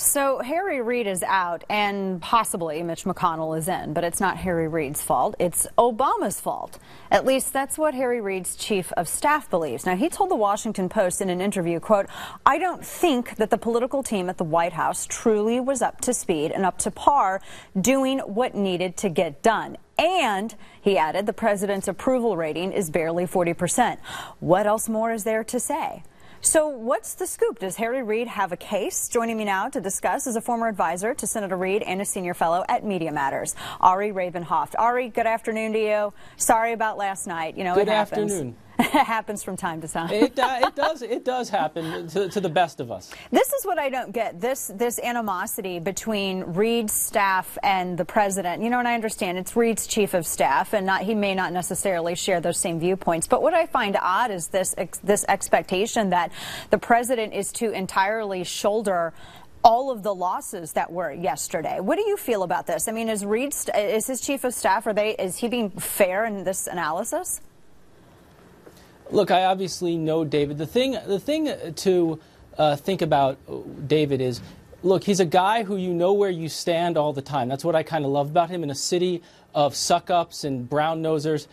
So Harry Reid is out, and possibly Mitch McConnell is in, but it's not Harry Reid's fault. It's Obama's fault. At least that's what Harry Reid's chief of staff believes. Now, he told the Washington Post in an interview, quote, "I don't think that the political team at the White House truly was up to speed and up to par doing what needed to get done." And, he added, the president's approval rating is barely 40%. What else more is there to say? So what's the scoop? Does Harry Reid have a case? Joining me now to discuss is a former advisor to Senator Reid and a senior fellow at Media Matters, Ari Ravenhoft. Ari, good afternoon to you. Sorry about last night. You know, good it happens. Afternoon. It happens from time to time. It does happen to the best of us. This is what I don't get, this animosity between Reid's staff and the president. You know, and I understand it's Reid's chief of staff, and he may not necessarily share those same viewpoints. But what I find odd is this expectation that the president is to entirely shoulder all of the losses that were yesterday. What do you feel about this? I mean, is his chief of staff, is he being fair in this analysis? Look, I obviously know David. The thing to think about David is, look, he's a guy who you know where you stand all the time. That's what I kind of love about him. In a city of suck-ups and brown-nosers,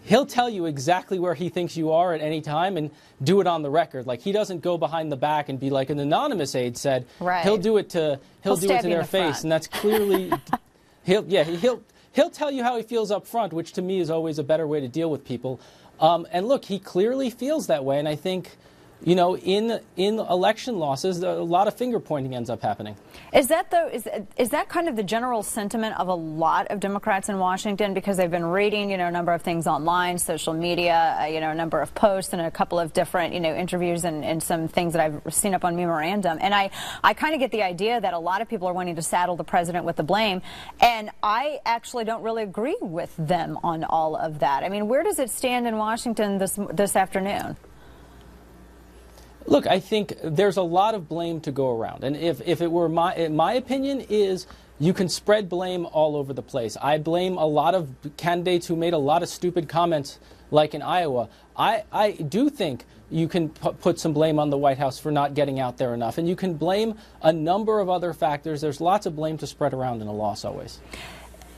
he'll tell you exactly where he thinks you are at any time and do it on the record. Like, he doesn't go behind the back and be like an anonymous aide said. Right. He'll do it to their face, and that's clearly he'll tell you how he feels up front, which to me is always a better way to deal with people. And look, he clearly feels that way, and I think, you know, in election losses, a lot of finger pointing ends up happening. Is that kind of the general sentiment of a lot of Democrats in Washington, because they've been reading, you know, a number of things online, social media, you know, a number of posts and a couple of different, you know, interviews and some things that I've seen up on Memorandum, and I kind of get the idea that a lot of people are wanting to saddle the president with the blame, and I actually don't really agree with them on all of that. I mean, where does it stand in Washington this afternoon? Look, I think there's a lot of blame to go around. And if it were my opinion is you can spread blame all over the place. I blame a lot of candidates who made a lot of stupid comments, like in Iowa. I do think you can put some blame on the White House for not getting out there enough. And you can blame a number of other factors. There's lots of blame to spread around in a loss always.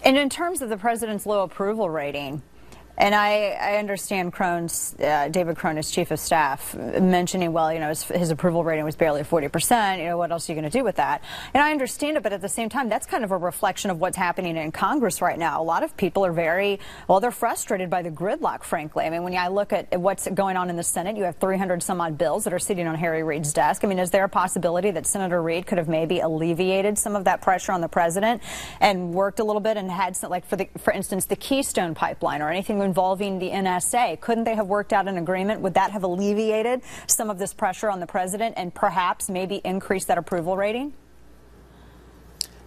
And in terms of the president's low approval rating, and I understand David Crone, as chief of staff, mentioning, well, you know, his approval rating was barely 40%. You know, what else are you going to do with that? And I understand it, but at the same time, that's kind of a reflection of what's happening in Congress right now. A lot of people are they're frustrated by the gridlock, frankly. I mean, when I look at what's going on in the Senate, you have 300 some odd bills that are sitting on Harry Reid's desk. I mean, is there a possibility that Senator Reid could have maybe alleviated some of that pressure on the president and worked a little bit and had some, like, for instance, the Keystone Pipeline or anything involving the NSA? Couldn't they have worked out an agreement? Would that have alleviated some of this pressure on the president and perhaps maybe increased that approval rating?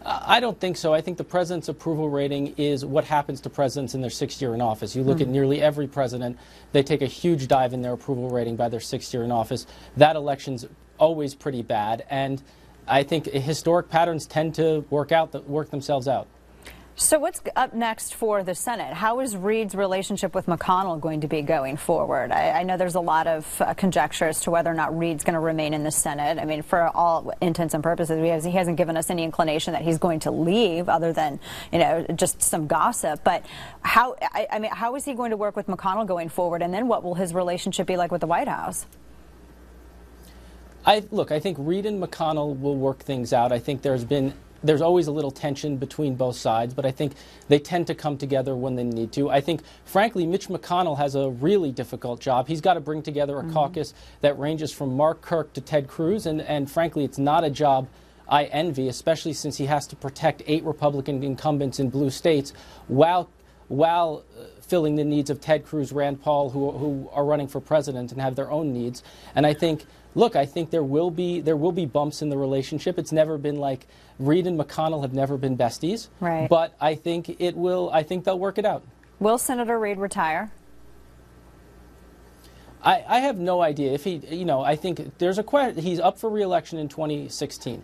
I don't think so. I think the president's approval rating is what happens to presidents in their 6th year in office. You look at nearly every president, they take a huge dive in their approval rating by their 6th year in office. That election's always pretty bad, and I think historic patterns tend to work themselves out. So what's up next for the Senate? How is Reid's relationship with McConnell going to be going forward? I know there's a lot of conjecture as to whether or not Reid's going to remain in the Senate. I mean, for all intents and purposes, he hasn't given us any inclination that he's going to leave, other than, you know, just some gossip. But how is he going to work with McConnell going forward? And then what will his relationship be like with the White House? I think Reid and McConnell will work things out. I think there's always a little tension between both sides, but I think they tend to come together when they need to. I think, frankly, Mitch McConnell has a really difficult job. He's got to bring together a caucus that ranges from Mark Kirk to Ted Cruz, and frankly, it's not a job I envy, especially since he has to protect 8 Republican incumbents in blue states while filling the needs of Ted Cruz, Rand Paul, who are running for president and have their own needs. And I think, look, I think there will be bumps in the relationship. It's never been like Reid and McConnell have never been besties. Right. But I think they'll work it out. Will Senator Reid retire? I have no idea. If he, you know, I think there's a question. He's up for re-election in 2016.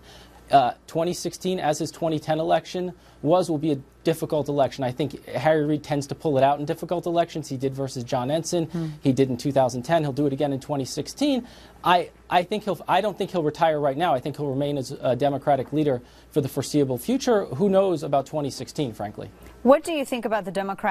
2016, as his 2010 election will be a difficult election. I think Harry Reid tends to pull it out in difficult elections. He did versus John Ensign. He did in 2010. He'll do it again in 2016. I don't think he'll retire right now. I think he'll remain as a Democratic leader for the foreseeable future. Who knows about 2016, frankly? What do you think about the Democrats?